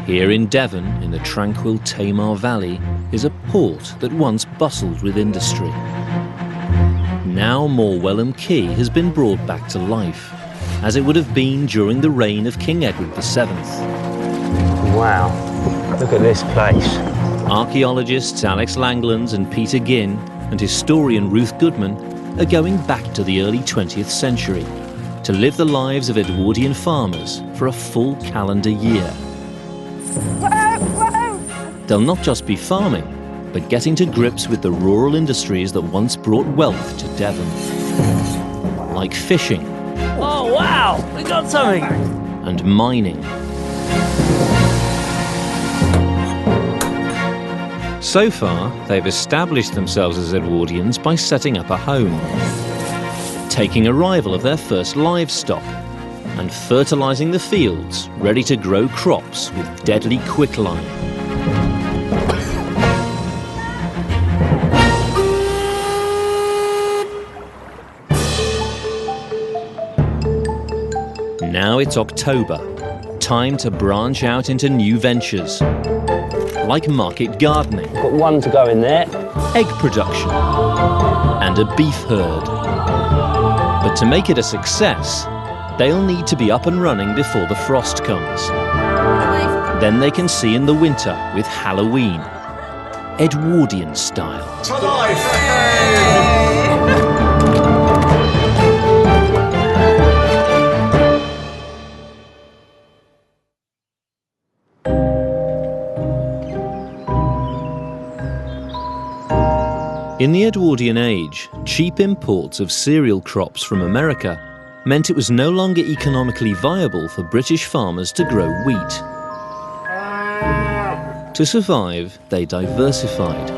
Here in Devon, in the tranquil Tamar Valley, is a port that once bustled with industry. Now Morwellham Quay has been brought back to life, as it would have been during the reign of King Edward VII. Wow, look at this place. Archaeologists Alex Langlands and Peter Ginn and historian Ruth Goodman are going back to the early 20th century to live the lives of Edwardian farmers for a full calendar year. They'll not just be farming, but getting to grips with the rural industries that once brought wealth to Devon. Like fishing. Oh, wow, we got something. And mining. So far, they've established themselves as Edwardians by setting up a home, taking arrival of their first livestock, and fertilising the fields, ready to grow crops with deadly quicklime. Now it's October, time to branch out into new ventures, like market gardening. Got one to go in there. Egg production, and a beef herd. But to make it a success, they'll need to be up and running before the frost comes. Then they can see in the winter with Halloween, Edwardian style. To life! In the Edwardian age, cheap imports of cereal crops from America meant it was no longer economically viable for British farmers to grow wheat. To survive, they diversified.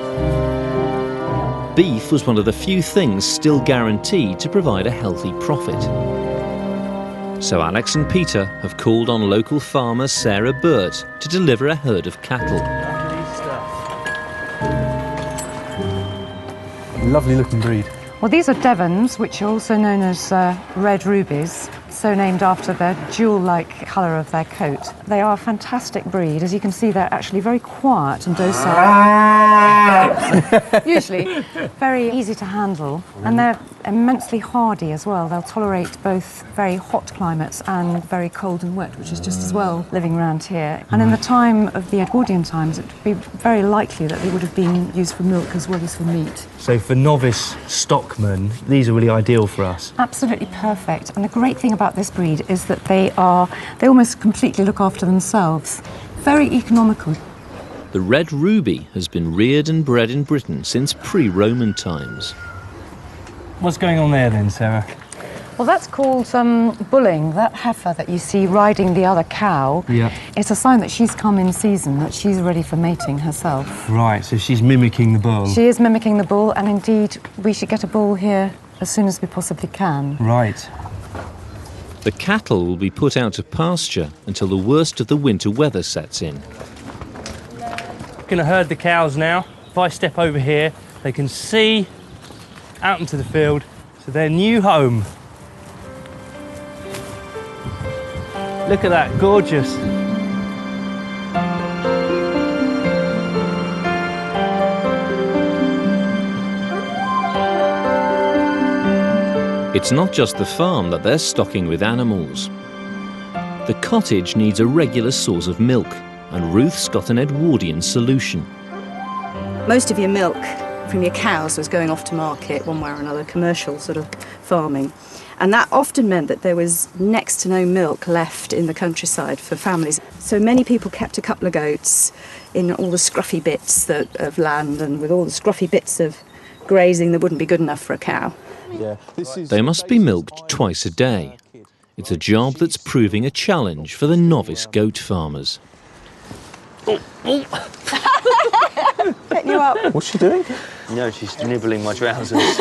Beef was one of the few things still guaranteed to provide a healthy profit. So Alex and Peter have called on local farmer Sarah Burt to deliver a herd of cattle. Lovely looking breed. Well, these are Devons, which are also known as red rubies, so named after the jewel-like colour of their coat. They are a fantastic breed. As you can see, they're actually very quiet and docile. Usually very easy to handle, and they're immensely hardy as well. They'll tolerate both very hot climates and very cold and wet, which is just as well living around here. And in the time of the Edwardian times, it would be very likely that they would have been used for milk as well as for meat. So for novice stockmen, these are really ideal for us. Absolutely perfect. And the great thing about this breed is that they almost completely look after themselves. Very economical. The red ruby has been reared and bred in Britain since pre-Roman times. What's going on there then, Sarah? Well, that's called bulling. That heifer that you see riding the other cow, it's a sign that she's come in season, that she's ready for mating herself. Right, so she's mimicking the bull. She is mimicking the bull, and indeed we should get a bull here as soon as we possibly can. Right. The cattle will be put out to pasture until the worst of the winter weather sets in. Going to herd the cows now. If I step over here, they can see out into the field to their new home. Look at that, gorgeous. It's not just the farm that they're stocking with animals. The cottage needs a regular source of milk, and Ruth's got an Edwardian solution. Most of your milk from your cows was going off to market one way or another, commercial sort of farming. And that often meant that there was next to no milk left in the countryside for families. So many people kept a couple of goats in all the scruffy bits of land and with all the scruffy bits of grazing that wouldn't be good enough for a cow. They must be milked twice a day. It's a job that's proving a challenge for the novice goat farmers. Pick you up. What's she doing? No, she's nibbling my trousers.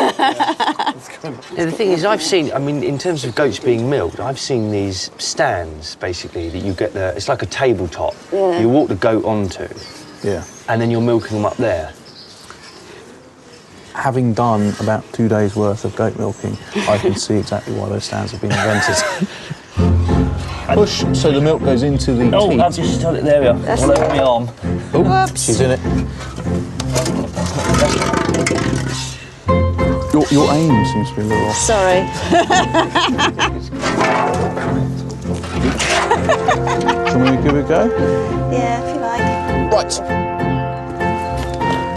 The thing is, in terms of goats being milked, I've seen these stands, basically, that you get there. It's like a tabletop. Yeah. You walk the goat onto. Yeah. And then you're milking them up there. Having done about 2 days' worth of goat milking, I can see exactly why those stands have been invented. Push so the milk goes into the Oh, teat. I've just done it. There we are. All over my arm. Oh, Whoops. she's in it. Your aim seems to be a little off. Sorry. Do you want me to give it a go? Yeah, if you like. Right.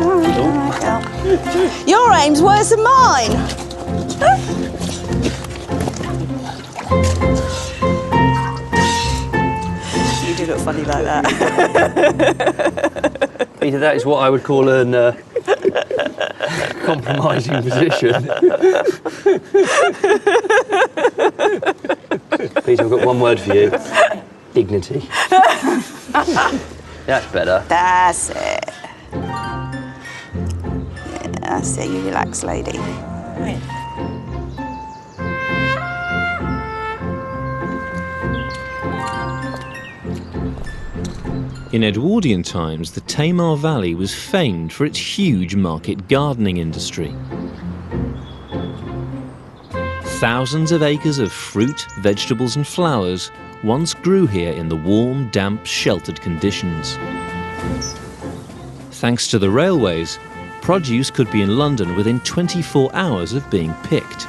All right, girl. Your aim's worse than mine. You do look funny like that. Peter, that is what I would call an compromising position. Peter, I've got one word for you. Dignity. That's better. That's it. Yeah, that's it. You relax, lady. In Edwardian times, the Tamar Valley was famed for its huge market gardening industry. Thousands of acres of fruit, vegetables and flowers once grew here in the warm, damp, sheltered conditions. Thanks to the railways, produce could be in London within 24 hours of being picked.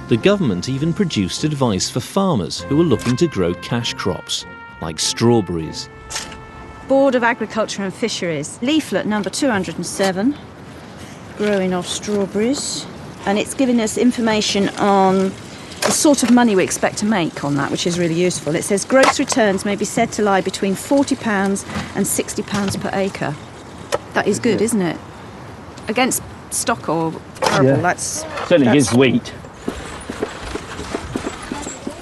The government even produced advice for farmers who were looking to grow cash crops, like strawberries. Board of Agriculture and Fisheries, leaflet number 207, growing of strawberries. And it's giving us information on the sort of money we expect to make on that, which is really useful. It says gross returns may be said to lie between £40 and £60 per acre. That is good, isn't it? Against stock or arable, that's... Certainly gives wheat.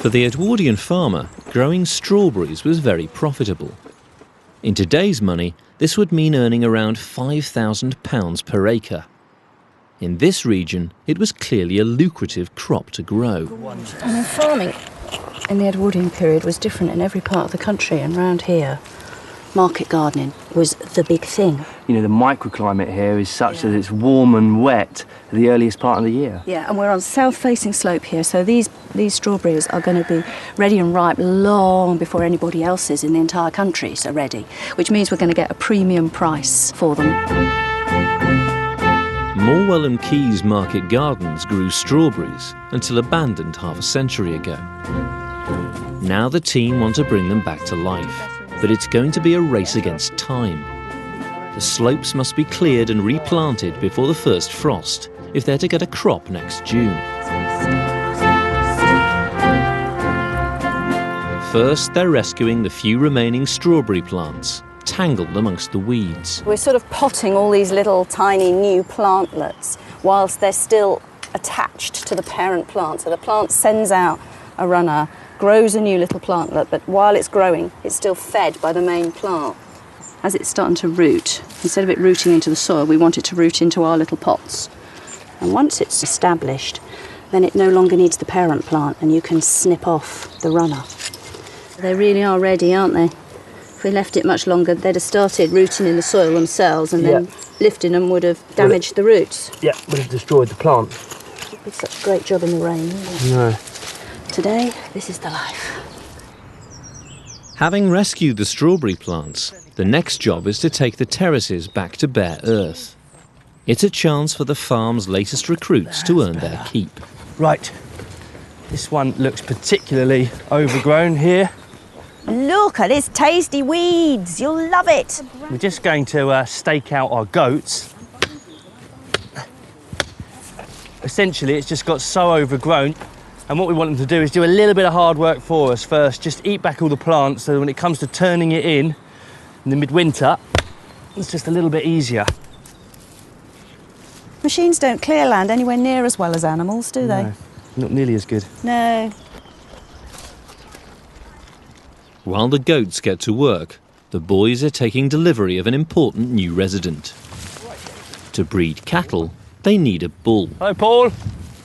For the Edwardian farmer, growing strawberries was very profitable. In today's money, this would mean earning around £5,000 per acre. In this region, it was clearly a lucrative crop to grow. I mean, farming in the Edwardian period was different in every part of the country, and round here, market gardening was the big thing. You know, the microclimate here is such that it's warm and wet at the earliest part of the year. Yeah, and we're on south-facing slope here, so these strawberries are going to be ready and ripe long before anybody else's in the entire country are ready, which means we're going to get a premium price for them. Morwell and Keys market gardens grew strawberries until abandoned half a century ago. Now the team want to bring them back to life, but it's going to be a race against time. The slopes must be cleared and replanted before the first frost if they're to get a crop next June. First, they're rescuing the few remaining strawberry plants, tangled amongst the weeds. We're sort of potting all these little tiny new plantlets whilst they're still attached to the parent plant. So the plant sends out a runner, grows a new little plantlet, but while it's growing, it's still fed by the main plant. As it's starting to root, instead of it rooting into the soil, we want it to root into our little pots. And once it's established, then it no longer needs the parent plant and you can snip off the runner. They really are ready, aren't they? If we left it much longer, they'd have started rooting in the soil themselves, and then lifting them would have damaged the roots. Yeah, would have destroyed the plant. It'd be such a great job in the rain, wouldn't it? No. Today, this is the life. Having rescued the strawberry plants, the next job is to take the terraces back to bare earth. It's a chance for the farm's latest recruits to earn their keep. Right. This one looks particularly overgrown here. Look at this tasty weeds. You'll love it. We're just going to stake out our goats. Essentially, it's just got so overgrown, and what we want them to do is do a little bit of hard work for us first, just eat back all the plants, so that when it comes to turning it in the midwinter, it's just a little bit easier. Machines don't clear land anywhere near as well as animals, do they? No, not nearly as good. No. While the goats get to work, the boys are taking delivery of an important new resident. To breed cattle, they need a bull. Hi, Paul.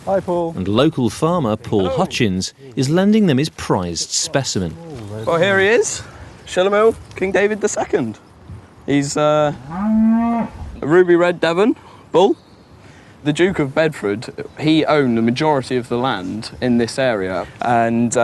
Hi, Paul. And local farmer Paul Hutchins is lending them his prized specimen. Well, here he is, Shulamil, King David II. He's a ruby red Devon bull, The Duke of Bedford, he owned the majority of the land in this area, and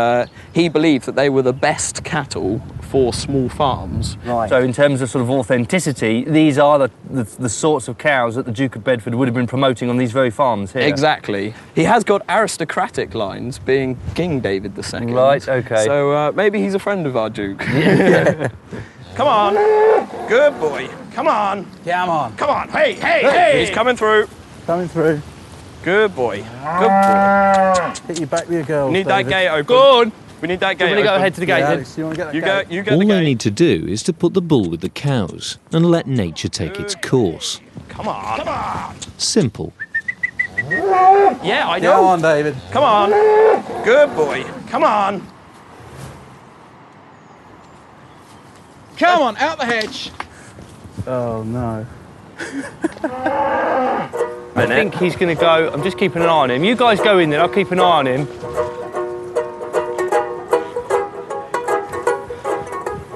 he believed that they were the best cattle for small farms. Right. So in terms of sort of authenticity, these are the sorts of cows that the Duke of Bedford would have been promoting on these very farms here. Exactly. He has got aristocratic lines, being King David II. Right, okay. So maybe he's a friend of our Duke. Yeah. Come on. Good boy. Come on. Come on. Come on. Hey, hey, hey. He's coming through. Coming through. Good boy. Good boy. Hit your back with your girls, Need that David. gate open. Good. We need that gate I'm going to open. go ahead to the gate Yeah, then. Alex, you want to get that You gate? go, you get All the they gate. need to do is to put the bull with the cows and let nature take its course. Come on. Come on. Simple. Yeah, I know. Go on, David. Come on. Good boy. Come on. Come on, out the hedge. Oh, no. I think he's going to go. I'm just keeping an eye on him. You guys go in there, I'll keep an eye on him.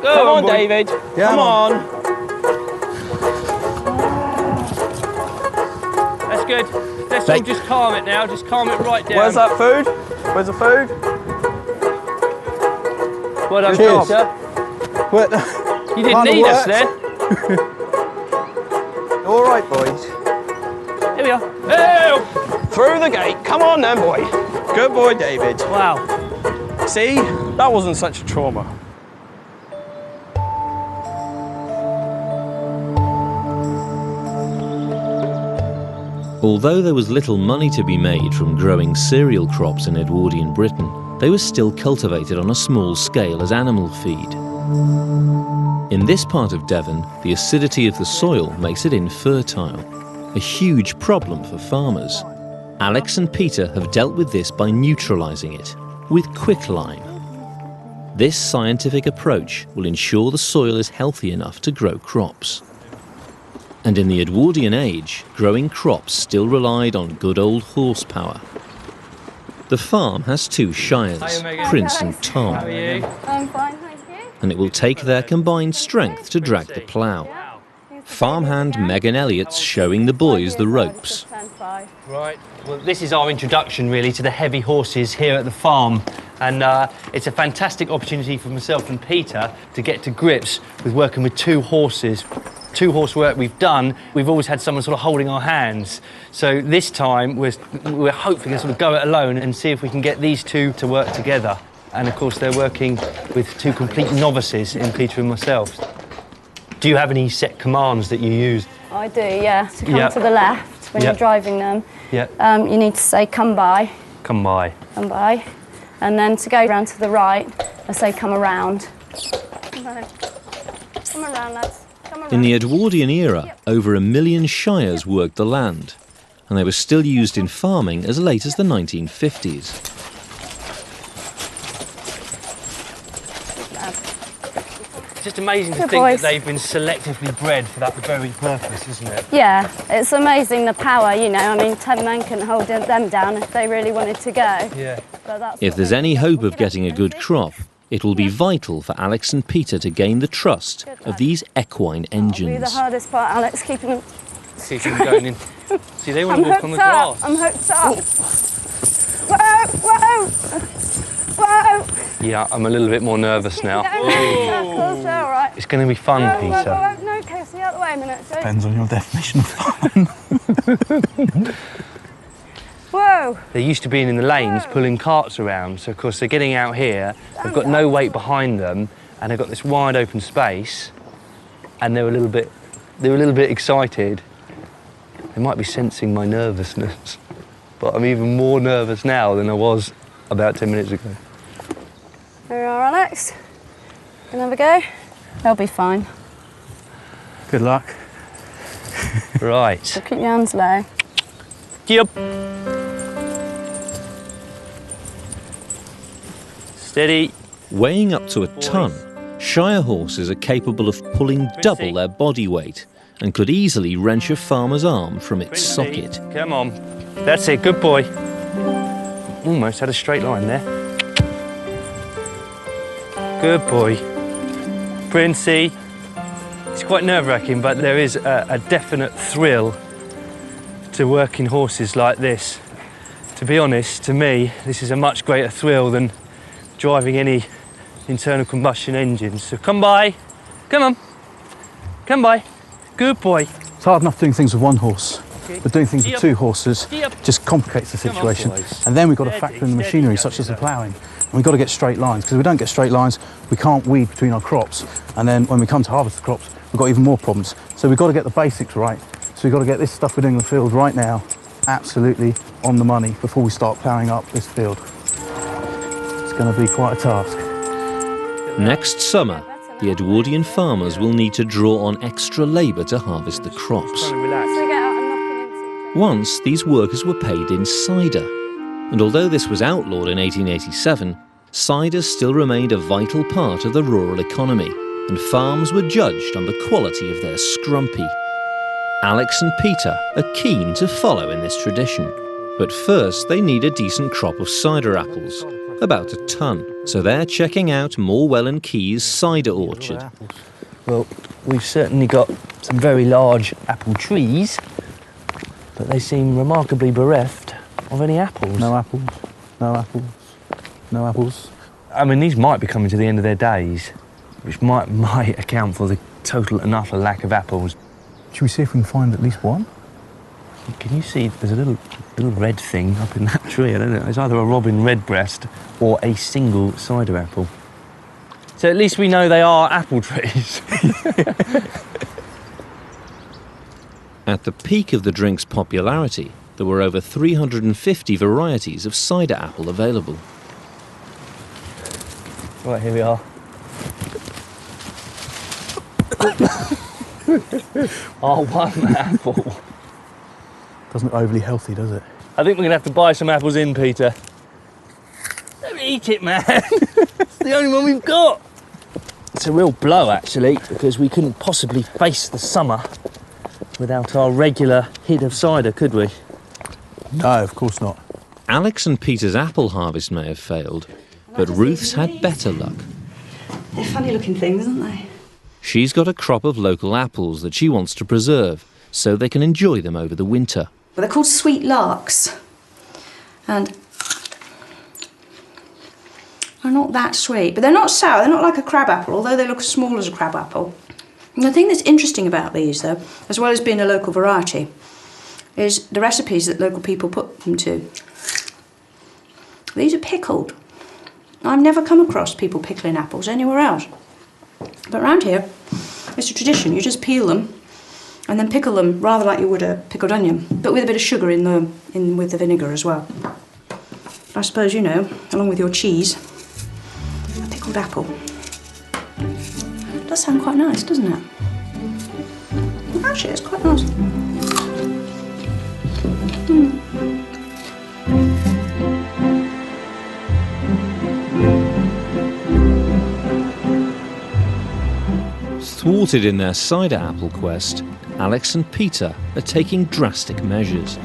Come on, David. Come on. That's good. Let's all just calm it now. Just calm it right down. Where's that food? Where's the food? Well done, Cheers. Peter. What? You didn't Kinda need us worked. there. All right, boys. Here we are. Oh! Through the gate. Come on then, boy. Good boy, David. Wow. See? That wasn't such a trauma. Although there was little money to be made from growing cereal crops in Edwardian Britain, they were still cultivated on a small scale as animal feed. In this part of Devon, the acidity of the soil makes it infertile, a huge problem for farmers. Alex and Peter have dealt with this by neutralising it with quicklime. This scientific approach will ensure the soil is healthy enough to grow crops. And in the Edwardian age, growing crops still relied on good old horsepower. The farm has two shires, Hiya, Megan. Prince and Tom, How are you? I'm fine, thank you. and it will take their combined strength to drag the plough. Farmhand Megan Elliott's showing the boys the ropes. Right. Well, this is our introduction, really, to the heavy horses here at the farm. And it's a fantastic opportunity for myself and Peter to get to grips with working with two horses. Two-horse work we've done, we've always had someone sort of holding our hands. So this time we're hopefully going to sort of go it alone and see if we can get these two to work together. And of course they're working with two complete novices in Peter and myself. Do you have any set commands that you use? I do, yeah. To come Yeah. to the left when Yeah. you're driving them, Yeah. you need to say come by, Come by. come by. And then to go round to the right, I say come around. Come on. Come around, lads. Come around. In the Edwardian era, over 1 million shires worked the land, and they were still used in farming as late as the 1950s. It's just amazing to Good think boys. that they've been selectively bred for that very purpose, isn't it? Yeah, it's amazing the power, you know. I mean, 10 men can hold them down if they really wanted to go. Yeah. But that's If what there's they any do. hope of getting a good crop, it will be vital for Alex and Peter to gain the trust of these equine That'll be the engines. hardest part, Alex, keeping them. See if you're going in. See, they want I'm to walk on hooked the up. grass. I'm hooked up. Whoa, whoa, whoa. Yeah, I'm a little bit more nervous now. No, all right. It's going to be fun, Whoa, Peter. whoa, whoa. No, Casey, out the way a minute. So. Depends on your definition of fun. Whoa. They're used to being in the lanes pulling carts around, so of course they're getting out here, they've got no weight behind them, and they've got this wide open space, and they're a little bit excited. They might be sensing my nervousness, but I'm even more nervous now than I was about 10 minutes ago. There you are, Alex. Can have a go? They'll be fine. Good luck. Right. So keep your hands low. Yep. Steady. Weighing up to a ton, shire horses are capable of pulling double their body weight and could easily wrench a farmer's arm from its socket. Come on. That's it, good boy. Almost had a straight line there. Good boy. Princey. It's quite nerve-wracking, but there is a definite thrill to working horses like this. To be honest, to me, this is a much greater thrill than driving any internal combustion engines. So come by, come on, come by, good boy. It's hard enough doing things with one horse, but doing things with two horses just complicates the situation. And then we've got to factor in the machinery, such as the ploughing. And we've got to get straight lines, because if we don't get straight lines, we can't weed between our crops. And then when we come to harvest the crops, we've got even more problems. So we've got to get the basics right. So we've got to get this stuff we're doing in the field right now absolutely on the money before we start ploughing up this field. It's going to be quite a task. Next summer, the Edwardian farmers will need to draw on extra labour to harvest the crops. Once, these workers were paid in cider. And although this was outlawed in 1887, cider still remained a vital part of the rural economy, and farms were judged on the quality of their scrumpy. Alex and Peter are keen to follow in this tradition. But first, they need a decent crop of cider apples, about a tonne. So they're checking out Morwell & Key's cider orchard. Well, we've certainly got some very large apple trees, but they seem remarkably bereft of any apples. No apples, no apples, no apples. I mean, these might be coming to the end of their days, which might account for the total and utter lack of apples. Should we see if we can find at least one? Can you see there's a little red thing up in that tree? I don't know. It's either a robin redbreast or a single cider apple. So at least we know they are apple trees. At the peak of the drink's popularity, there were over 350 varieties of cider apple available. Right, here we are. Our one apple. Doesn't look overly healthy, does it? I think we're going to have to buy some apples in, Peter. Don't eat it, man. It's the only one we've got. It's a real blow, actually, because we couldn't possibly face the summer without our regular hit of cider, could we? No, of course not. Alex and Peter's apple harvest may have failed, but Ruth's had better luck. They're funny-looking things, aren't they? She's got a crop of local apples that she wants to preserve, so they can enjoy them over the winter. Well, they're called sweet larks, and they're not that sweet, but they're not sour. They're not like a crab apple, although they look as small as a crab apple. And the thing that's interesting about these, though, as well as being a local variety, is the recipes that local people put them to. These are pickled. I've never come across people pickling apples anywhere else. But around here, it's a tradition. You just peel them and then pickle them rather like you would a pickled onion, but with a bit of sugar in with the vinegar as well. I suppose, you know, along with your cheese, a pickled apple. It does sound quite nice, doesn't it? Actually, it's quite nice. Thwarted in their cider apple quest, Alex and Peter are taking drastic measures.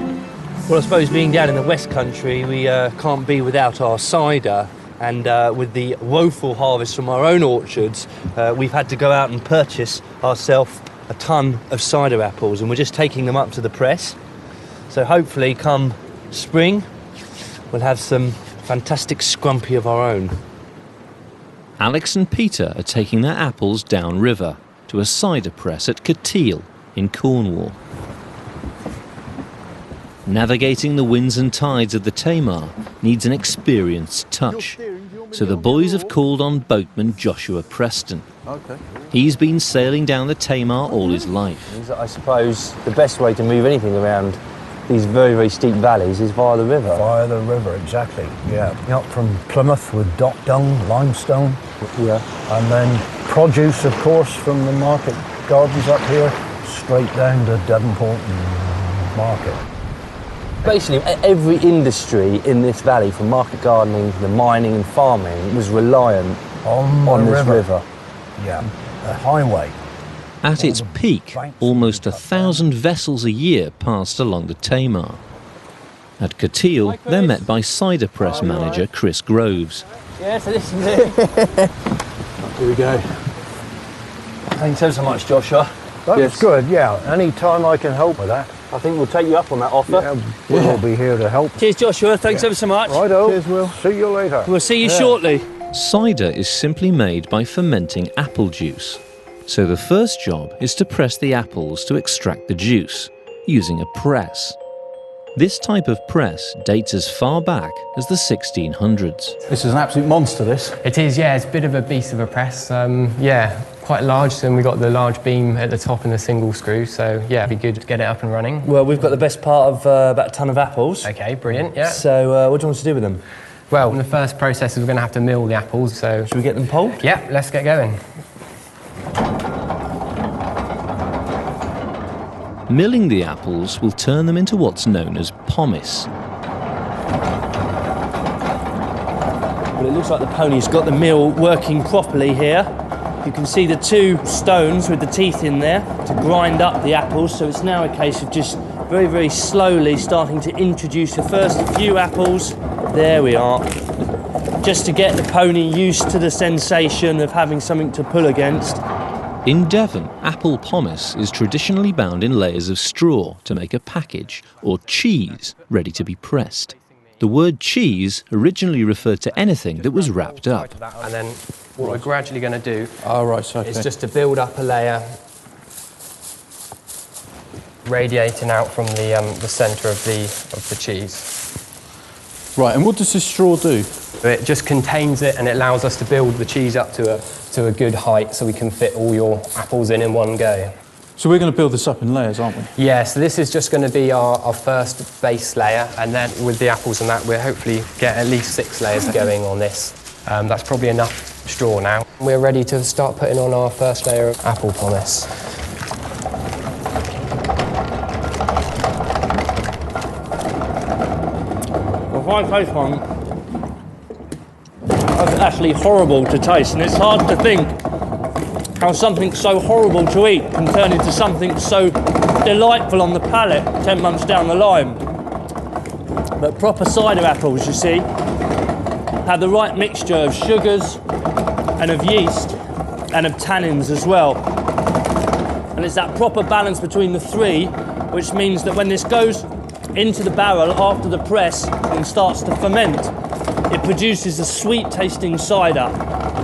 Well, I suppose being down in the West Country, we can't be without our cider. And with the woeful harvest from our own orchards, we've had to go out and purchase ourselves a tonne of cider apples, and we're just taking them up to the press. So hopefully, come spring, we'll have some fantastic scrumpy of our own. Alex and Peter are taking their apples downriver to a cider press at Coteel in Cornwall. Navigating the winds and tides of the Tamar needs an experienced touch, so the boys have called on boatman Joshua Preston. Okay. He's been sailing down the Tamar all his life. I suppose the best way to move anything around these very, very steep valleys is via the river. Via the river, exactly, yeah. Up from Plymouth with dock dung, limestone. Yeah. And then produce, of course, from the market gardens up here, straight down to Devonport and Market. Basically, every industry in this valley, from market gardening to the mining and farming, was reliant on this river. Yeah, the highway. At its peak, almost 1,000 vessels a year passed along the Tamar. At Coteel, they're met by cider press manager Chris Groves. Yeah, so this is it. Here we go. Thanks so much, Joshua. That's good, yeah. Any time I can help with that. I think we'll take you up on that offer. Yeah, we'll be here to help. Cheers, Joshua. Thanks ever so much. Righto. Cheers, Will. See you later. We'll see you shortly. Cider is simply made by fermenting apple juice. So the first job is to press the apples to extract the juice, using a press. This type of press dates as far back as the 1600s. This is an absolute monster, this. It is, yeah, it's a bit of a beast of a press. Yeah, quite large, and we've got the large beam at the top and the single screw, so yeah, it'd be good to get it up and running. Well, we've got the best part of about a tonne of apples. Okay, brilliant, yeah. So what do you want to do with them? Well, the first process is we're going to have to mill the apples, so... Should we get them pulped? Yeah, let's get going. Milling the apples will turn them into what's known as pomace. Well, it looks like the pony's got the mill working properly here. You can see the two stones with the teeth in there to grind up the apples, so it's now a case of just very, very slowly starting to introduce the first few apples. There we are. Just to get the pony used to the sensation of having something to pull against. In Devon, apple pomace is traditionally bound in layers of straw to make a package, or cheese, ready to be pressed. The word cheese originally referred to anything that was wrapped up. And then what we're gradually going to do Okay. is just to build up a layer radiating out from the centre of the cheese. Right, and what does this straw do? It just contains it and it allows us to build the cheese up to a good height so we can fit all your apples in one go. So we're going to build this up in layers, aren't we? Yeah, so this is just going to be our first base layer, and then with the apples and that we'll hopefully get at least 6 layers going on this. That's probably enough straw now. We're ready to start putting on our first layer of apple pomace. If I taste one, it's actually horrible to taste, and it's hard to think how something so horrible to eat can turn into something so delightful on the palate 10 months down the line. But proper cider apples, you see, have the right mixture of sugars and of yeast and of tannins as well. And it's that proper balance between the three, which means that when this goes into the barrel after the press and starts to ferment, it produces a sweet tasting cider,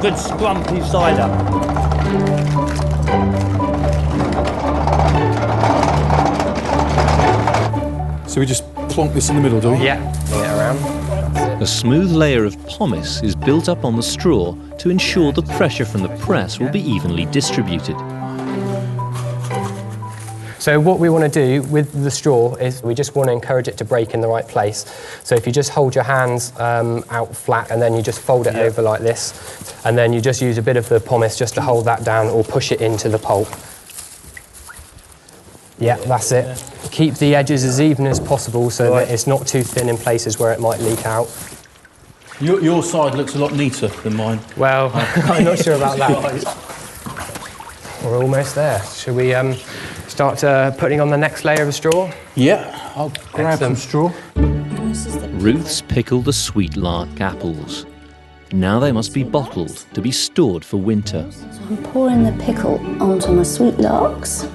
good scrumpy cider. So we just plonk this in the middle, do we? Yeah, bring it around. A smooth layer of pomace is built up on the straw to ensure the pressure from the press will be evenly distributed. So what we want to do with the straw is we just want to encourage it to break in the right place. So if you just hold your hands out flat and then you just fold it over like this, and then you just use a bit of the pomace just to hold that down or push it into the pulp. Yeah, that's it. Keep the edges as even as possible so that it's not too thin in places where it might leak out. Your side looks a lot neater than mine. Well, I'm not sure about that. We're almost there. Should we start putting on the next layer of straw? Yeah, I'll grab some straw. Ruth's pickled the sweet lark apples. Now they must be bottled to be stored for winter. So I'm pouring the pickle onto my sweet larks.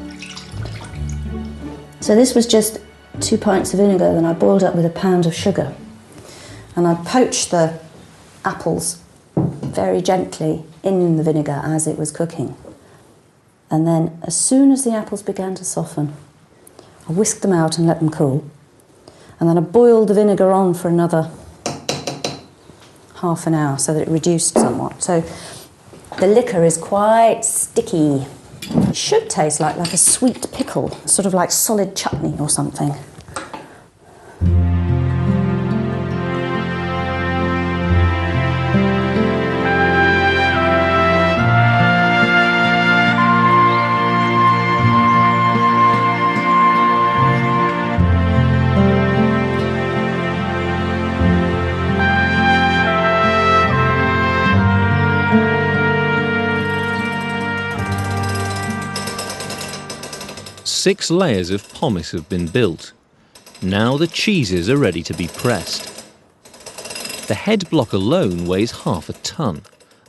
So this was just 2 pints of vinegar that I boiled up with a pound of sugar. And I poached the apples very gently in the vinegar as it was cooking. And then as soon as the apples began to soften, I whisked them out and let them cool. And then I boiled the vinegar on for another half an hour so that it reduced somewhat. So the liquor is quite sticky. It should taste like a sweet pickle, sort of like solid chutney or something. Six layers of pomace have been built. Now the cheeses are ready to be pressed. The head block alone weighs half a ton,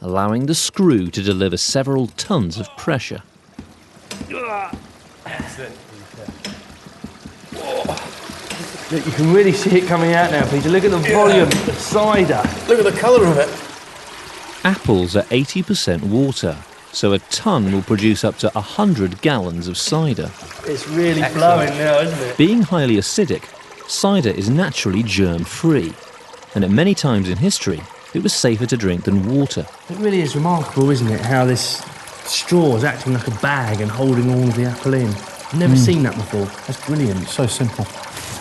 allowing the screw to deliver several tons of pressure. Look, you can really see it coming out now, Peter. Look at the volume of cider. Look at the colour of it. Apples are 80% water, so a tonne will produce up to 100 gallons of cider. It's really flowing now, isn't it? Being highly acidic, cider is naturally germ-free, and at many times in history, it was safer to drink than water. It really is remarkable, isn't it, how this straw is acting like a bag and holding all of the apple in. I've never seen that before. That's brilliant. So simple.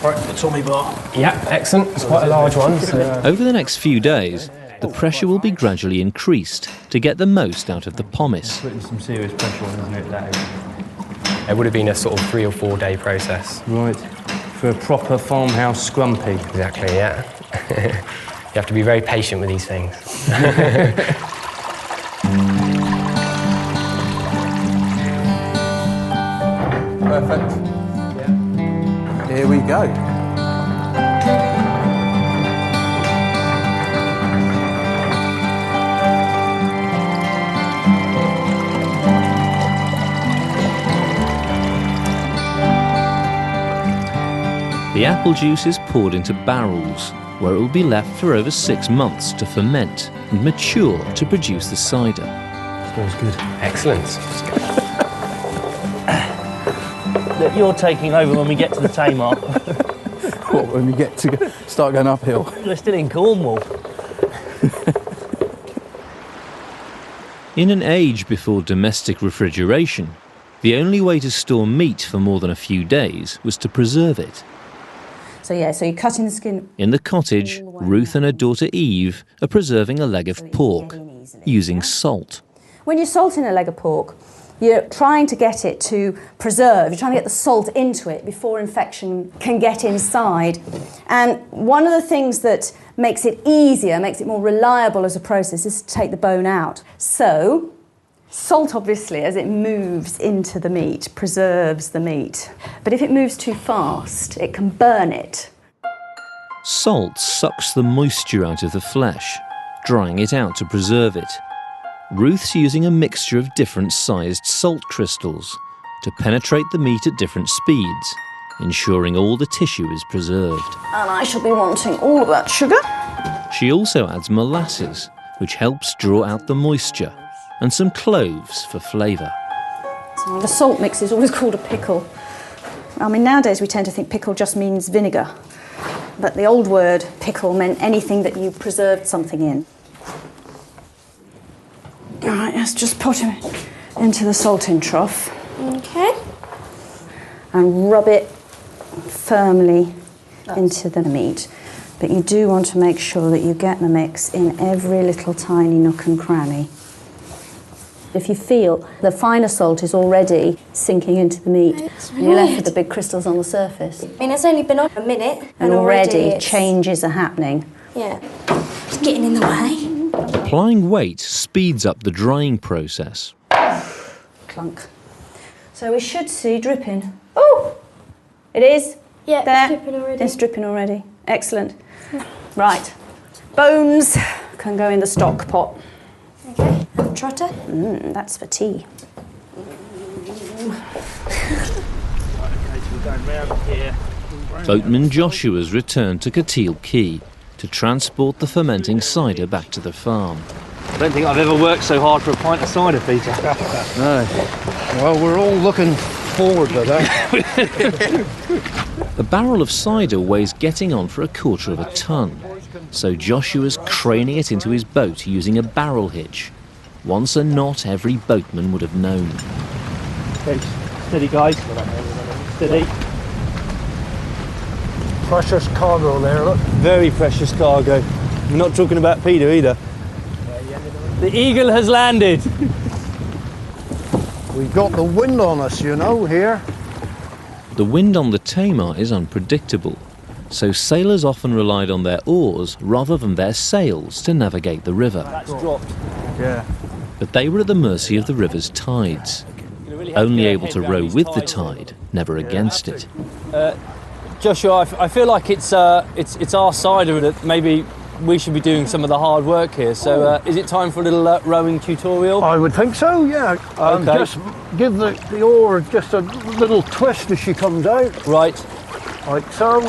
All right, the Tommy bar. Yeah, excellent. It's quite a large one. So, Over the next few days, the pressure will be gradually increased to get the most out of the pomace. Putting some serious pressure on, isn't it, that is? it would have been a sort of 3 or 4 day process. Right. For a proper farmhouse scrumpy. Exactly, yeah. You have to be very patient with these things. Perfect. Yeah. Here we go. The apple juice is poured into barrels, where it will be left for over 6 months to ferment and mature to produce the cider. Smells good. Excellent. That you're taking over when we get to the Tamar. What, when we get to start going uphill? We're still in Cornwall. In an age before domestic refrigeration, the only way to store meat for more than a few days was to preserve it. So yeah, so you're cutting the skin. In the cottage, Ruth and her daughter Eve are preserving a leg of pork using salt. When you're salting a leg of pork, you're trying to get it to preserve. You're trying to get the salt into it before infection can get inside. And one of the things that makes it easier, makes it more reliable as a process, is to take the bone out. So salt, obviously, as it moves into the meat, preserves the meat. But if it moves too fast, it can burn it. Salt sucks the moisture out of the flesh, drying it out to preserve it. Ruth's using a mixture of different sized salt crystals to penetrate the meat at different speeds, ensuring all the tissue is preserved. And I shall be wanting all of that sugar. She also adds molasses, which helps draw out the moisture, and some cloves for flavour. So the salt mix is always called a pickle. I mean, nowadays we tend to think pickle just means vinegar, but the old word pickle meant anything that you preserved something in. All right, let's just put him into the salting trough. Okay. And rub it firmly into the meat. But you do want to make sure that you get the mix in every little tiny nook and cranny. If you feel the finer salt is already sinking into the meat, you're left with the big crystals on the surface. I mean, it's only been on a minute. And already changes are happening. Yeah. It's getting in the way. Applying weight speeds up the drying process. Clunk. So we should see dripping. Oh! It is? Yeah, there. it's dripping already. It's dripping already. Excellent. Right. Bones can go in the stock pot. Okay. Trotter? That's for tea. Boatman Joshua's returned to Cateel Quay to transport the fermenting cider back to the farm. I don't think I've ever worked so hard for a pint of cider, Peter. No. Well, we're all looking forward to that. A barrel of cider weighs getting on for 1/4 of a tonne, so Joshua's craning it into his boat using a barrel hitch, once a knot every boatman would have known. Okay, steady, guys. Steady. Precious cargo there, look. Very precious cargo. We're not talking about Peter either. The Eagle has landed. We've got the wind on us, you know, here. The wind on the Tamar is unpredictable, so sailors often relied on their oars rather than their sails to navigate the river. That's dropped. Yeah. But they were at the mercy of the river's tides, only able to row with the tide, never against it. Joshua, I feel like it's our cider that maybe we should be doing some of the hard work here. So is it time for a little rowing tutorial? I would think so, yeah. Okay. Just give the oar just a little twist as she comes out. Right. Like so.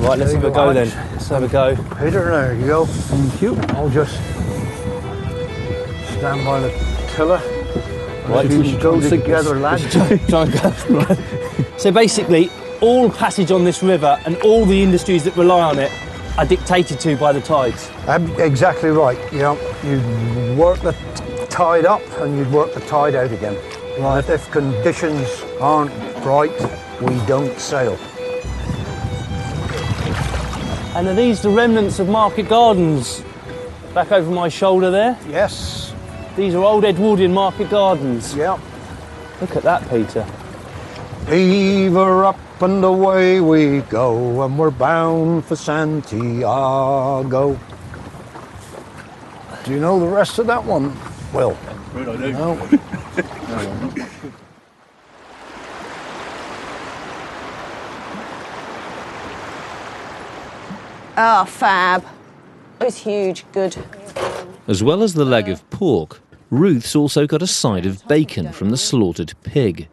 Right, let's have a go then. Let's have a go. Peter, there you go. Thank you. I'll just stand by the tiller. Right, we should go together, lads. Try and go. Right. So basically, all passage on this river and all the industries that rely on it are dictated to by the tides. Exactly right. You know, you work the tide up and you'd work the tide out again. Right. If conditions aren't right, we don't sail. And are these the remnants of market gardens back over my shoulder there? Yes. These are old Edwardian market gardens. Yeah. Look at that, Peter. Heave her up and away we go, and we're bound for Santiago. Do you know the rest of that one? Well, Right, I do. no. Oh, fab. It's huge, good. As well as the leg of pork, Ruth's also got a side of bacon from the slaughtered pig.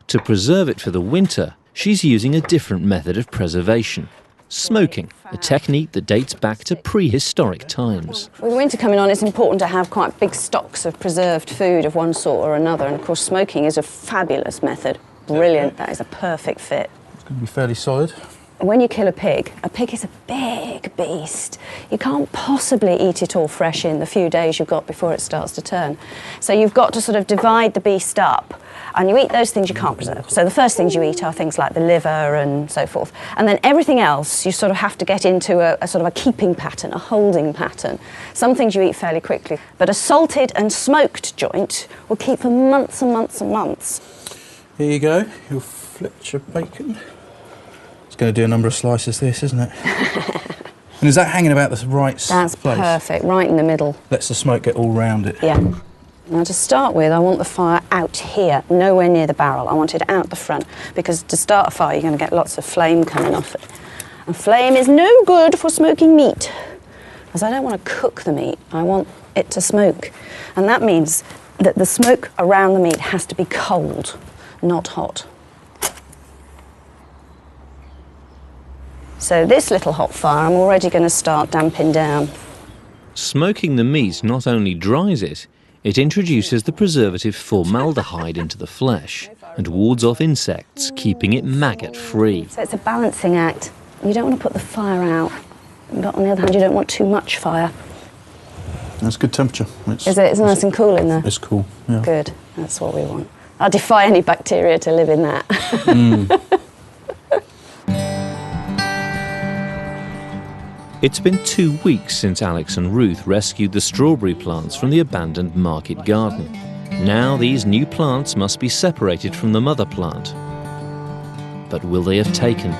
To preserve it for the winter, she's using a different method of preservation. Smoking, a technique that dates back to prehistoric times. With winter coming on, it's important to have quite big stocks of preserved food of one sort or another, and of course smoking is a fabulous method. Brilliant, that is a perfect fit. It's going to be fairly solid. When you kill a pig is a big beast. You can't possibly eat it all fresh in the few days you've got before it starts to turn. So you've got to sort of divide the beast up, and you eat those things you can't preserve. So the first things you eat are things like the liver and so forth. And then everything else, you sort of have to get into a sort of a keeping pattern, a holding pattern. Some things you eat fairly quickly, but a salted and smoked joint will keep for months and months and months. Here you go, your Fletcher bacon. It's going to do a number of slices, this, isn't it? And is that hanging about the right place? That's perfect, right in the middle. Lets the smoke get all round it. Yeah. Now to start with, I want the fire out here, nowhere near the barrel. I want it out the front, because to start a fire, you're going to get lots of flame coming off it. And flame is no good for smoking meat, as I don't want to cook the meat. I want it to smoke. And that means that the smoke around the meat has to be cold, not hot. So this little hot fire, I'm already going to start damping down. Smoking the meat not only dries it, it introduces the preservative formaldehyde into the flesh and wards off insects, keeping it maggot-free. So it's a balancing act. You don't want to put the fire out, but on the other hand, you don't want too much fire. That's good temperature. Is it? It's nice and cool in there? It's cool, yeah. Good, that's what we want. I defy any bacteria to live in that. It's been 2 weeks since Alex and Ruth rescued the strawberry plants from the abandoned market garden. Now these new plants must be separated from the mother plant. But will they have taken?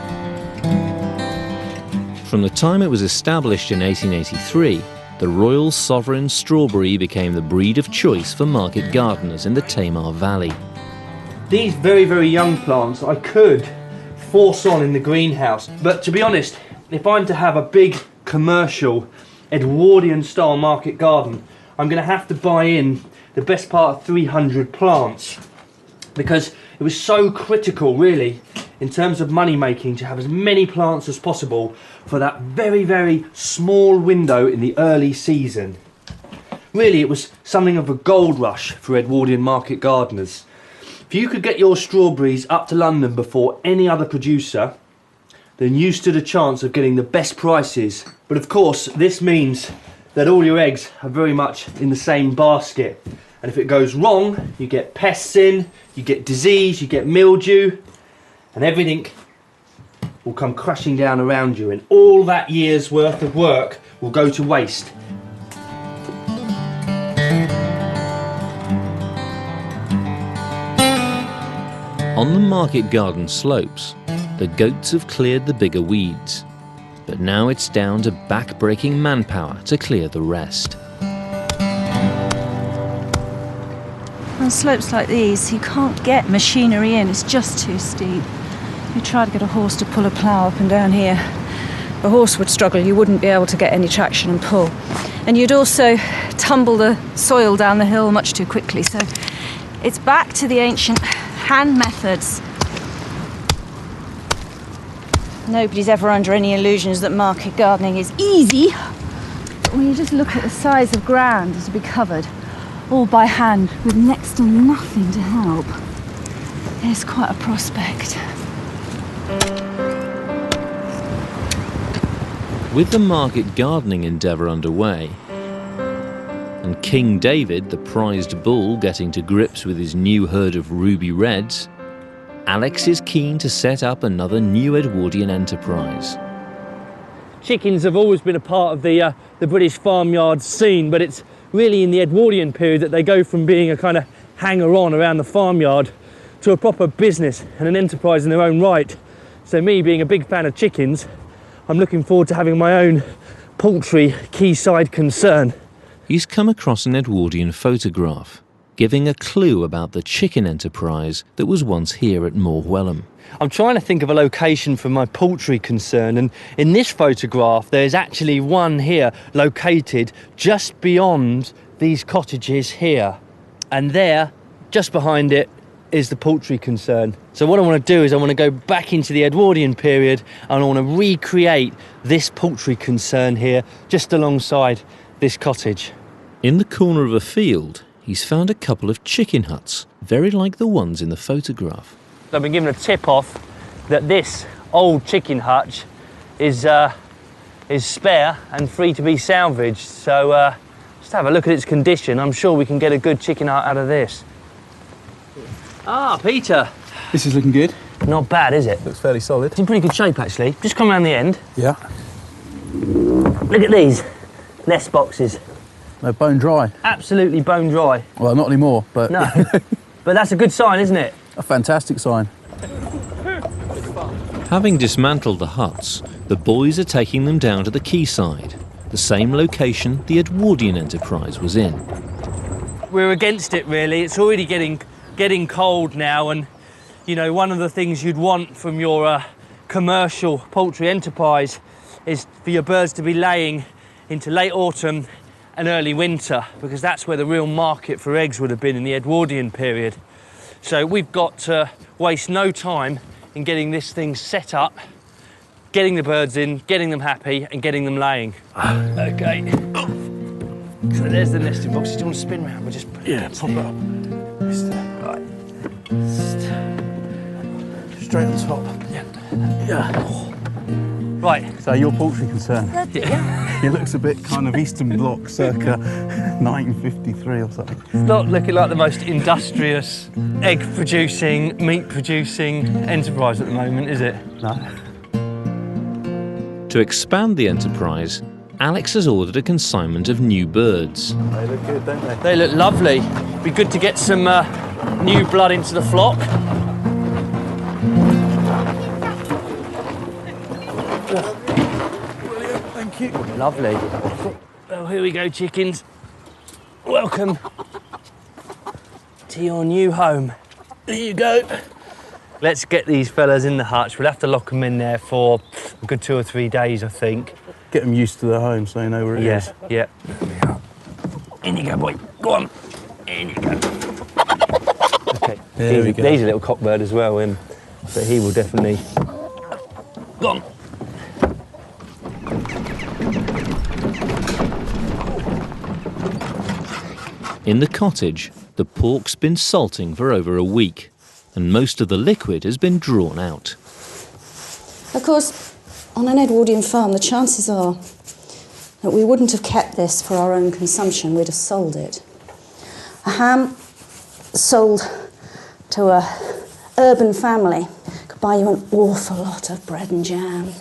From the time it was established in 1883, the Royal Sovereign strawberry became the breed of choice for market gardeners in the Tamar Valley. These very, very young plants I could force on in the greenhouse, but to be honest, if I'm to have a big commercial Edwardian style market garden, I'm going to have to buy in the best part of 300 plants, because it was so critical really in terms of money making to have as many plants as possible for that very, very small window in the early season. Really, it was something of a gold rush for Edwardian market gardeners. If you could get your strawberries up to London before any other producer, then you stood a chance of getting the best prices. But of course, this means that all your eggs are very much in the same basket. And if it goes wrong, you get pests in, you get disease, you get mildew, and everything will come crashing down around you, and all that year's worth of work will go to waste. On the market garden slopes, the goats have cleared the bigger weeds, but now it's down to back-breaking manpower to clear the rest. On slopes like these, you can't get machinery in, it's just too steep. You try to get a horse to pull a plough up and down here, the horse would struggle, you wouldn't be able to get any traction and pull. And you'd also tumble the soil down the hill much too quickly, so it's back to the ancient hand methods. Nobody's ever under any illusions that market gardening is easy. But when you just look at the size of ground to be covered, all by hand, with next to nothing to help, it's quite a prospect. With the market gardening endeavour underway, and King David, the prized bull, getting to grips with his new herd of ruby reds, Alex is keen to set up another new Edwardian enterprise. Chickens have always been a part of the British farmyard scene, but it's really in the Edwardian period that they go from being a kind of hanger-on around the farmyard to a proper business and an enterprise in their own right. So me, being a big fan of chickens, I'm looking forward to having my own poultry quayside concern. He's come across an Edwardian photograph, giving a clue about the chicken enterprise that was once here at Morwellham. I'm trying to think of a location for my poultry concern, and in this photograph there's actually one here located just beyond these cottages here, and there, just behind it, is the poultry concern. So what I want to do is I want to go back into the Edwardian period and I want to recreate this poultry concern here just alongside this cottage. In the corner of a field, he's found a couple of chicken huts, very like the ones in the photograph. I've been given a tip-off that this old chicken hutch is spare and free to be salvaged. So just have a look at its condition. I'm sure we can get a good chicken hut out of this. Ah, Peter. This is looking good. Not bad, is it? Looks fairly solid. It's in pretty good shape, actually. Just come around the end. Yeah. Look at these nest boxes. They're bone dry. Absolutely bone dry. Well, not anymore, but... No. But that's a good sign, isn't it? A fantastic sign. Having dismantled the huts, the boys are taking them down to the quayside, the same location the Edwardian enterprise was in. We're against it, really. It's already getting cold now, and you know, one of the things you'd want from your commercial poultry enterprise is for your birds to be laying into late autumn and early winter, because that's where the real market for eggs would have been in the Edwardian period. So we've got to waste no time in getting this thing set up, getting the birds in, getting them happy and getting them laying. Okay. So there's the nesting boxes. Do you want to spin round? We'll just put it pop it up. Right. Straight on top. Yeah. Right. So your poultry concern? Yeah. It looks a bit kind of Eastern Bloc, circa 1953 or something. It's not looking like the most industrious egg-producing, meat-producing enterprise at the moment, is it? No. To expand the enterprise, Alex has ordered a consignment of new birds. They look good, don't they? They look lovely. Be good to get some new blood into the flock. Brilliant, thank you. Lovely. Well, here we go, chickens. Welcome to your new home. There you go. Let's get these fellas in the hutch. We'll have to lock them in there for a good 2 or 3 days, I think. Get them used to their home so they know where it is. Yeah. There we are. In you go, boy. Go on. In you go. Okay. There we go. He's a little cockbird as well, him. But he will definitely... Go on. In the cottage, the pork's been salting for over a week, and most of the liquid has been drawn out. Of course, on an Edwardian farm, the chances are that we wouldn't have kept this for our own consumption, we'd have sold it. A ham sold to a urban family could buy you an awful lot of bread and jam.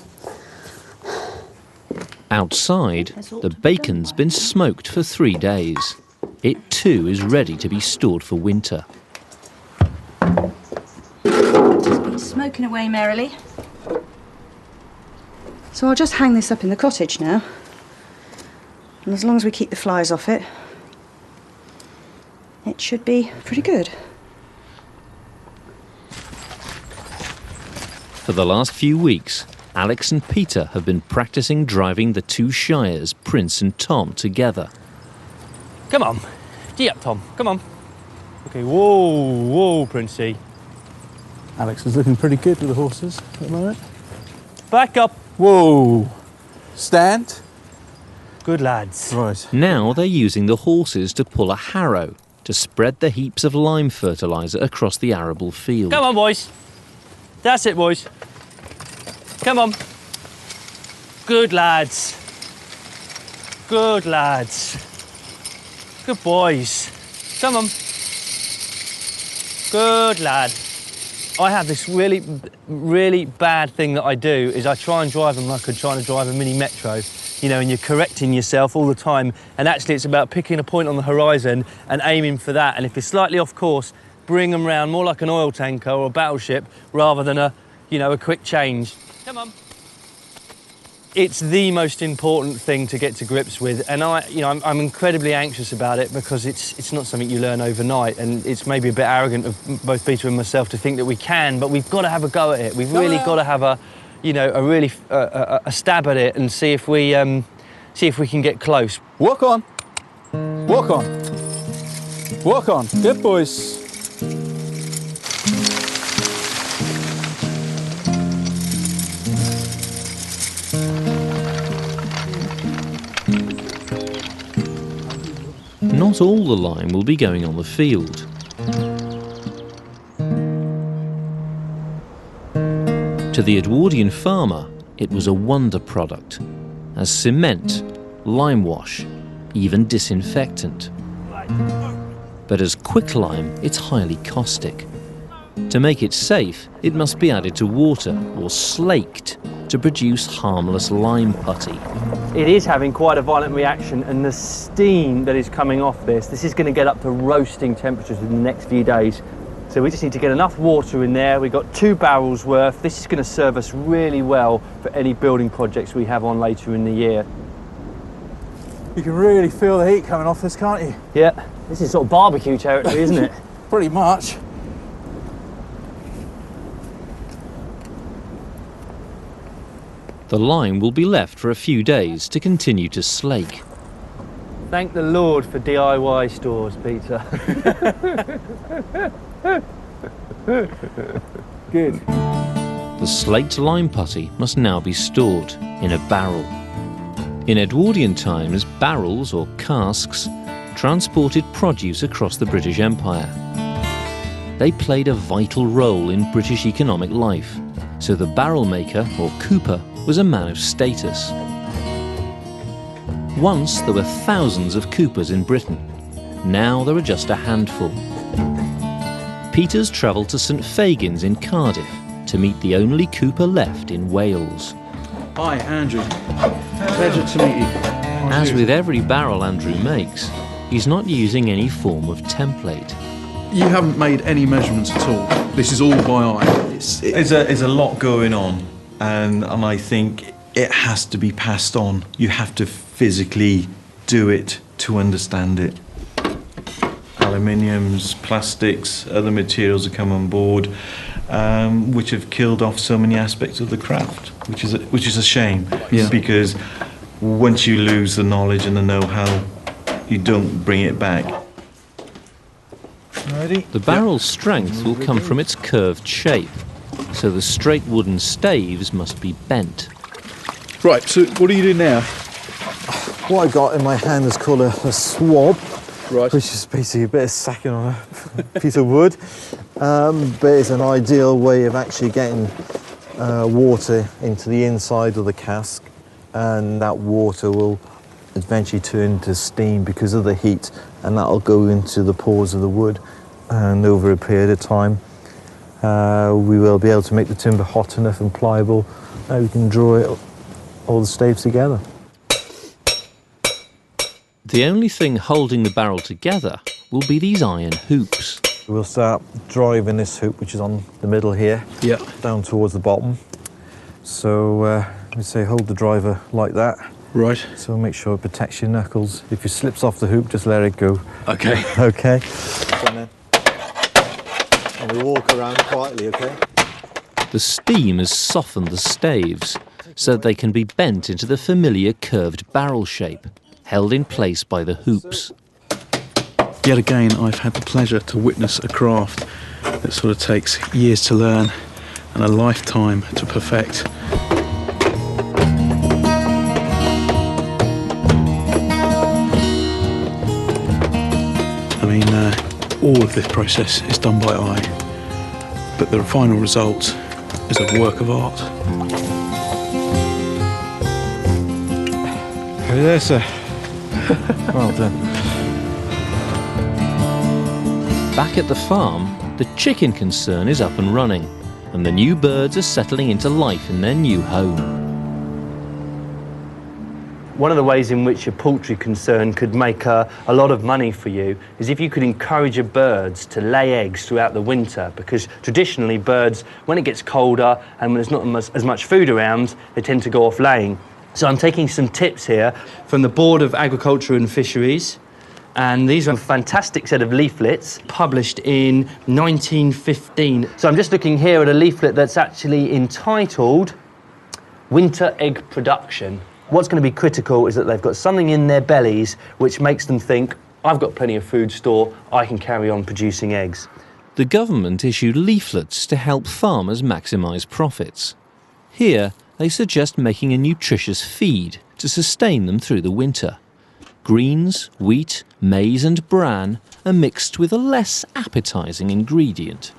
Outside, the bacon's been smoked for 3 days. It too is ready to be stored for winter. Just been smoking away merrily. So I'll just hang this up in the cottage now. And as long as we keep the flies off it, it should be pretty good. For the last few weeks, Alex and Peter have been practicing driving the two shires, Prince and Tom, together. Come on. Gee up, Tom. Come on. Okay, whoa, Princey. Alex is looking pretty good with the horses at the moment. Back up. Whoa. Stand. Good lads. Right. Now they're using the horses to pull a harrow to spread the heaps of lime fertiliser across the arable field. Come on, boys. That's it, boys. Come on. Good lads. Good lads. Good boys. Come on. Good lad. I have this really, really bad thing that I do is I try and drive them like I'm trying to drive a mini metro, you know, and you're correcting yourself all the time. And actually it's about picking a point on the horizon and aiming for that. And if you're slightly off course, bring them round more like an oil tanker or a battleship rather than a, you know, a quick change. Come on. It's the most important thing to get to grips with, and I'm incredibly anxious about it because it's not something you learn overnight, and it's maybe a bit arrogant of both Peter and myself to think that we can, but we've got to have a go at it. We've really got to have a stab at it and see if we can get close. Walk on. Walk on. Walk on. Good boys. Not all the lime will be going on the field. To the Edwardian farmer, it was a wonder product, as cement, lime wash, even disinfectant. But as quicklime, it's highly caustic. To make it safe, it must be added to water or slaked to produce harmless lime putty. It is having quite a violent reaction, and the steam that is coming off this is going to get up to roasting temperatures in the next few days. So we just need to get enough water in there. We've got 2 barrels worth. This is going to serve us really well for any building projects we have on later in the year. You can really feel the heat coming off this, can't you? Yeah, this is sort of barbecue territory, isn't it? Pretty much. The lime will be left for a few days to continue to slake. Thank the Lord for DIY stores, Peter. Good. The slaked lime putty must now be stored in a barrel. In Edwardian times, barrels or casks transported produce across the British Empire. They played a vital role in British economic life, so the barrel maker or cooper was a man of status. Once there were thousands of coopers in Britain. Now there are just a handful. Peter's travelled to St Fagin's in Cardiff to meet the only cooper left in Wales. Hi, Andrew. Pleasure to meet you. As with every barrel Andrew makes, he's not using any form of template. You haven't made any measurements at all. This is all by eye. There's a lot going on, and I think it has to be passed on. You have to physically do it to understand it. Aluminiums, plastics, other materials have come on board, which have killed off so many aspects of the craft, which is a shame. Yeah. Because once you lose the knowledge and the know-how, you don't bring it back. Ready? The barrel's strength will come from its curved shape, so the straight wooden staves must be bent. Right, so what do you do now? What I got in my hand is called a swab, right, which is basically a bit of sacking on a piece of wood, but it's an ideal way of actually getting water into the inside of the cask, and that water will eventually turn into steam because of the heat, and that'll go into the pores of the wood, and over a period of time we will be able to make the timber hot enough and pliable that we can draw it, all the staves together. The only thing holding the barrel together will be these iron hoops. We'll start driving this hoop, which is on the middle here, down towards the bottom. So we say hold the driver like that. Right. So make sure it protects your knuckles. If it slips off the hoop, just let it go. Okay. Okay. And we walk around quietly, okay? The steam has softened the staves so they can be bent into the familiar curved barrel shape, held in place by the hoops. Yet again, I've had the pleasure to witness a craft that sort of takes years to learn and a lifetime to perfect. I mean, all of this process is done by eye, but the final result is a work of art. Over there, sir. Well done. Back at the farm, the chicken concern is up and running, and the new birds are settling into life in their new home. One of the ways in which a poultry concern could make a lot of money for you is if you could encourage your birds to lay eggs throughout the winter, because traditionally birds, when it gets colder and when there's not as much food around, they tend to go off laying. So I'm taking some tips here from the Board of Agriculture and Fisheries, and these are a fantastic set of leaflets published in 1915. So I'm just looking here at a leaflet that's actually entitled Winter Egg Production. What's going to be critical is that they've got something in their bellies which makes them think, I've got plenty of food store, I can carry on producing eggs. The government issued leaflets to help farmers maximise profits. Here, they suggest making a nutritious feed to sustain them through the winter. Greens, wheat, maize and bran are mixed with a less appetising ingredient.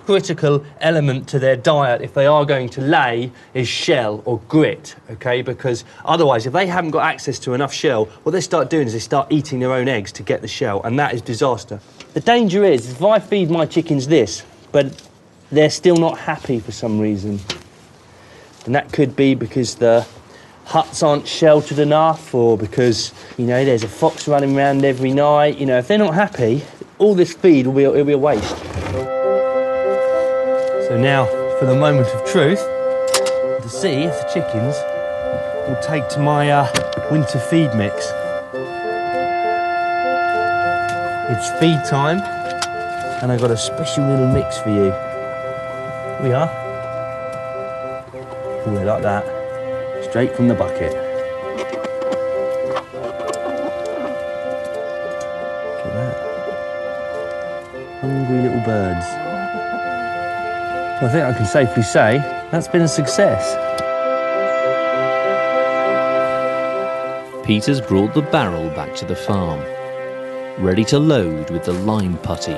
Critical element to their diet, if they are going to lay, is shell or grit, okay? Because otherwise, if they haven't got access to enough shell, what they start doing is they start eating their own eggs to get the shell, and that is disaster. The danger is, if I feed my chickens this, but they're still not happy for some reason, and that could be because the huts aren't sheltered enough, or because, you know, there's a fox running around every night. You know, if they're not happy, all this feed will be a waste. So now, for the moment of truth, to see if the chickens will take to my winter feed mix. It's feed time, and I've got a special little mix for you. Here we are. Ooh, like that. Straight from the bucket. Look at that. Hungry little birds. I think I can safely say that's been a success. Peter's brought the barrel back to the farm, ready to load with the lime putty.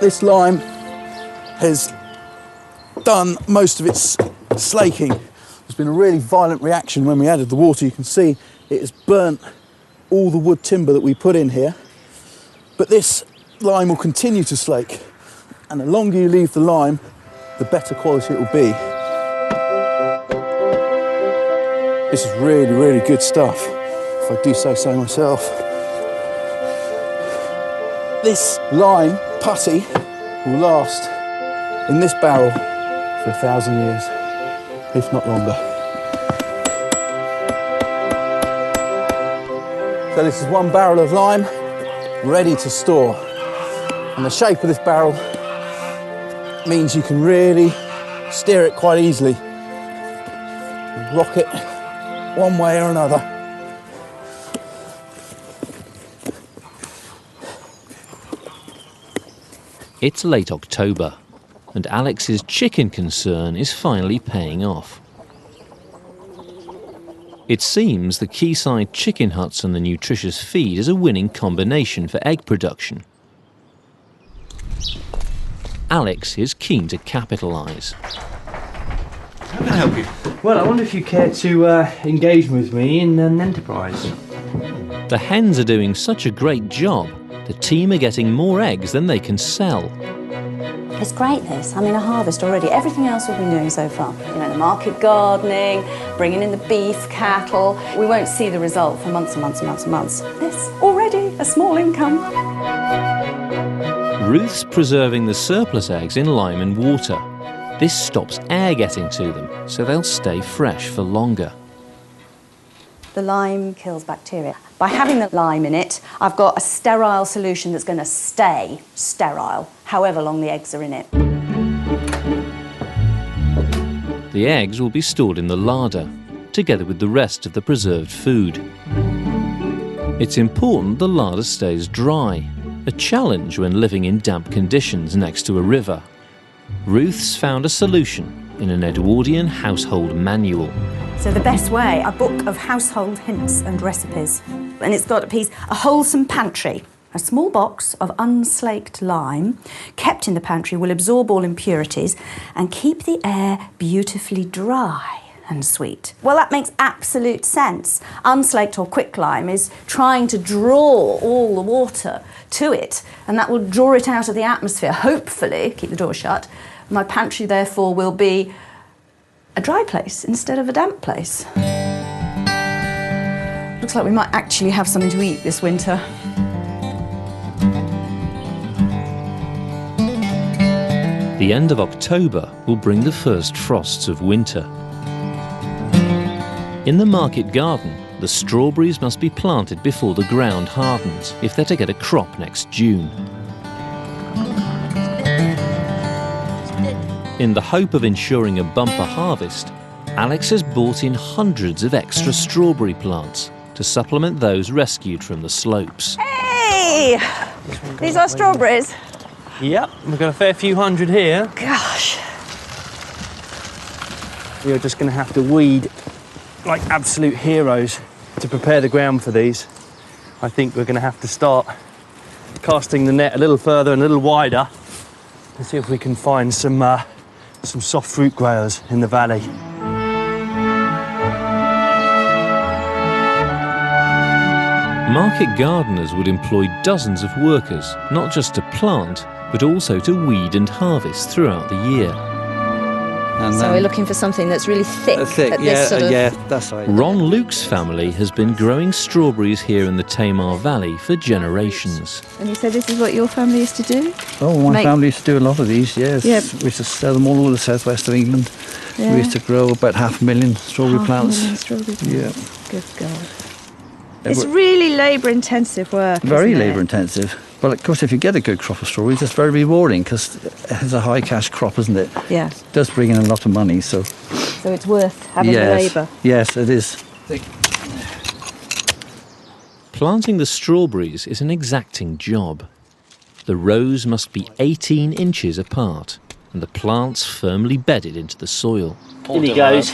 This lime has done most of its slaking. There's been a really violent reaction when we added the water. You can see it has burnt all the wood timber that we put in here. But this lime will continue to slake, and the longer you leave the lime, the better quality it will be. This is really, really good stuff, if I do say so myself. This lime putty will last in this barrel for 1,000 years, if not longer. So this is one barrel of lime ready to store. And the shape of this barrel means you can really steer it quite easily. Rock it one way or another. It's late October, and Alex's chicken concern is finally paying off. It seems the quayside chicken huts and the nutritious feed is a winning combination for egg production. Alex is keen to capitalise. How can I help you? Well, I wonder if you care to engage with me in an enterprise. The hens are doing such a great job, the team are getting more eggs than they can sell. It's great, this. I mean, a harvest already. Everything else we've been doing so far. You know, the market gardening, bringing in the beef, cattle. We won't see the result for months and months and months and months. This, already a small income. Ruth's preserving the surplus eggs in lime and water. This stops air getting to them, so they'll stay fresh for longer. The lime kills bacteria. By having the lime in it, I've got a sterile solution that's going to stay sterile, however long the eggs are in it. The eggs will be stored in the larder, together with the rest of the preserved food. It's important the larder stays dry, a challenge when living in damp conditions next to a river. Ruth's found a solution in an Edwardian household manual. So the best way, a book of household hints and recipes. And it's got a wholesome pantry. A small box of unslaked lime kept in the pantry will absorb all impurities and keep the air beautifully dry and sweet. Well, that makes absolute sense. Unslaked or quicklime is trying to draw all the water to it, and that will draw it out of the atmosphere, hopefully, keep the door shut. My pantry, therefore, will be a dry place instead of a damp place. Looks like we might actually have something to eat this winter. The end of October will bring the first frosts of winter. In the market garden, the strawberries must be planted before the ground hardens if they're to get a crop next June. In the hope of ensuring a bumper harvest, Alex has bought in hundreds of extra strawberry plants to supplement those rescued from the slopes. Hey! These are strawberries. Yep, we've got a fair few hundred here. Gosh. We're just going to have to weed like absolute heroes to prepare the ground for these. I think we're going to have to start casting the net a little further and a little wider and see if we can find some soft fruit growers in the valley. Market gardeners would employ dozens of workers, not just to plant, but also to weed and harvest throughout the year. And so we're looking for something that's really thick. At this sort of... yeah, that's right. Ron Luke's family has been growing strawberries here in the Tamar Valley for generations. And you said this is what your family used to do? Oh, my family used to do a lot of these, yes. Yep. We used to sell them all over the southwest of England. Yeah. We used to grow about 500,000 strawberry plants. 500,000 strawberry plants. Yeah. Good God. It's really labour-intensive work. Very labour-intensive. Well, of course, if you get a good crop of strawberries, it's very rewarding because it's a high-cash crop, isn't it? Yeah. It does bring in a lot of money, so... So it's worth having the labour. Yes, it is. Planting the strawberries is an exacting job. The rows must be 18 inches apart and the plants firmly bedded into the soil. In he goes.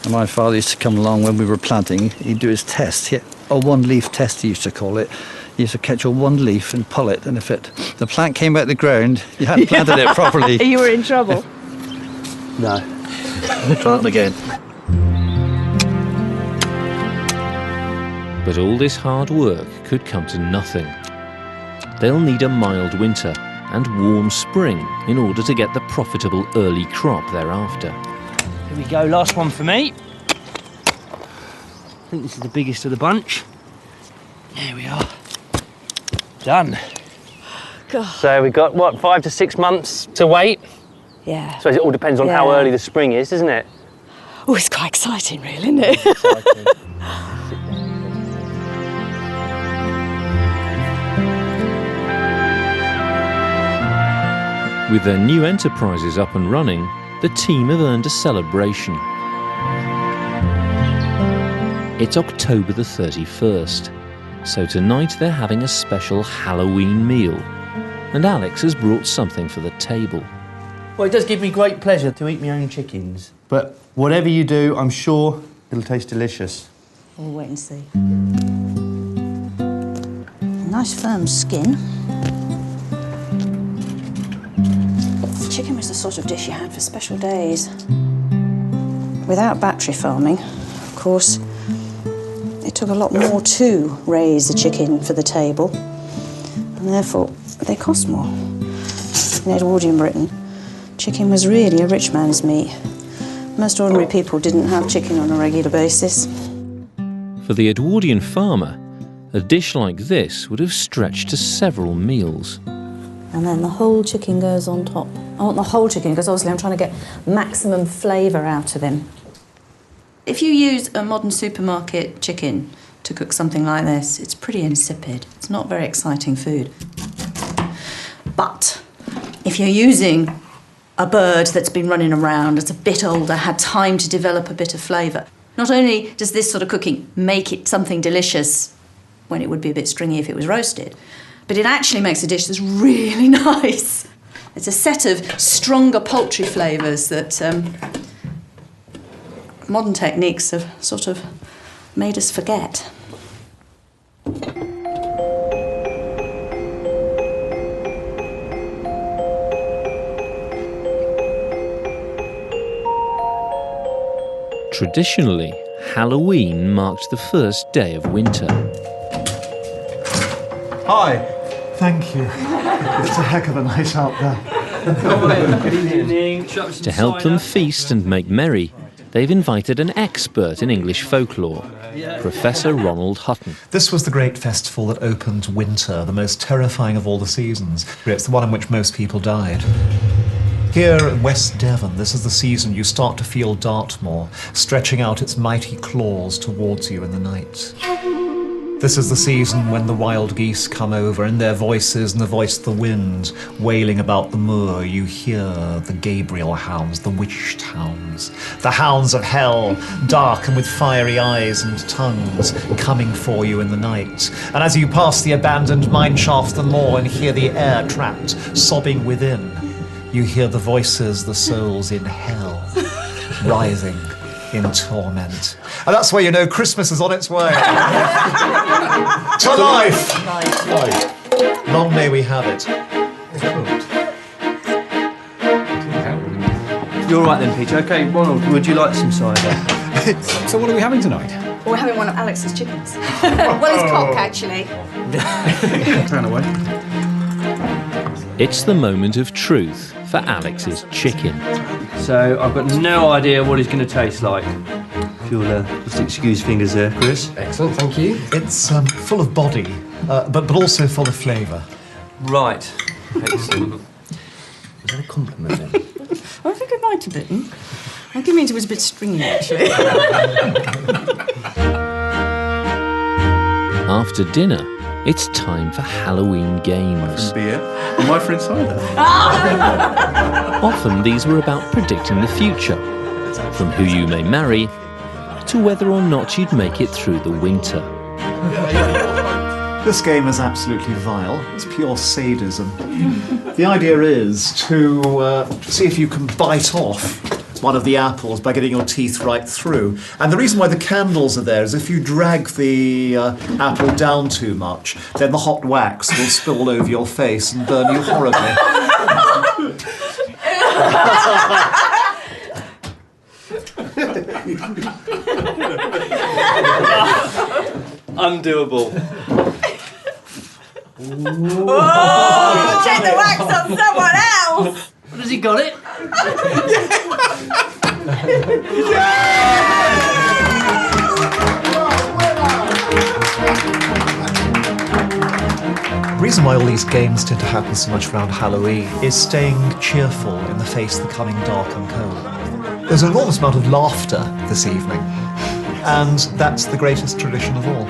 And my father used to come along when we were planting. He'd do his test, a one-leaf test he used to call it. He used to catch a one leaf and pull it, and if the plant came out the ground, you hadn't planted it properly. You were in trouble. No. Plant again. But all this hard work could come to nothing. They'll need a mild winter and warm spring in order to get the profitable early crop thereafter. Here we go, last one for me. I think this is the biggest of the bunch. There we are. Done. God. So we've got, what, 5 to 6 months to wait? Yeah. So it all depends on how early the spring is, isn't it? Oh, it's quite exciting, really, isn't it? With their new enterprises up and running, the team have earned a celebration. It's October the 31st. So tonight they're having a special Halloween meal, and Alex has brought something for the table. Well, it does give me great pleasure to eat my own chickens, but whatever you do, I'm sure it'll taste delicious. We'll wait and see. Nice firm skin. Chicken was the sort of dish you had for special days. Without battery farming, of course, it took a lot more to raise a chicken for the table, and therefore they cost more. In Edwardian Britain, chicken was really a rich man's meat. Most ordinary people didn't have chicken on a regular basis. For the Edwardian farmer, a dish like this would have stretched to several meals. And then the whole chicken goes on top. I want the whole chicken because obviously I'm trying to get maximum flavour out of him. If you use a modern supermarket chicken to cook something like this, it's pretty insipid. It's not very exciting food. But if you're using a bird that's been running around, that's a bit older, had time to develop a bit of flavour, not only does this sort of cooking make it something delicious when it would be a bit stringy if it was roasted, but it actually makes a dish that's really nice. It's a set of stronger poultry flavours that modern techniques have sort of made us forget. Traditionally, Halloween marked the first day of winter. Hi, thank you. It's a heck of a night out there. To help them feast and make merry, they've invited an expert in English folklore, Professor Ronald Hutton. This was the great festival that opened winter, the most terrifying of all the seasons. It's the one in which most people died. Here in West Devon, this is the season you start to feel Dartmoor stretching out its mighty claws towards you in the night. This is the season when the wild geese come over, and their voices and the voice of the wind wailing about the moor. You hear the Gabriel hounds, the witched hounds, the hounds of hell, dark and with fiery eyes and tongues, coming for you in the night. And as you pass the abandoned mine shafts of the moor and hear the air trapped, sobbing within, you hear the voices, the souls in hell, writhing in torment. And that's where you know Christmas is on its way. To life! Long may we have it. You're all right then, Peter. OK, Ronald, would you like some cider? So what are we having tonight? We're having one of Alex's chickens. Well, his cock, actually. Turn away. It's the moment of truth for Alex's chicken. So I've got no idea what it's going to taste like. If you'll just excuse fingers there, Chris. Excellent, thank you. It's full of body, but also full of flavour. Right. Excellent. Was that a compliment then? I think it might have been. I think it means it was a bit stringy, actually. After dinner, it's time for Halloween games. Beer. Am I for cider? Often these were about predicting the future, from who you may marry to whether or not you'd make it through the winter. This game is absolutely vile. It's pure sadism. The idea is to see if you can bite off one of the apples by getting your teeth right through. And the reason why the candles are there is if you drag the apple down too much, then the hot wax will spill over your face and burn you horribly. Undoable. Oh, check the wax on someone else! Has he got it? The reason why all these games tend to happen so much around Halloween is staying cheerful in the face of the coming dark and cold. There's an enormous amount of laughter this evening, and that's the greatest tradition of all.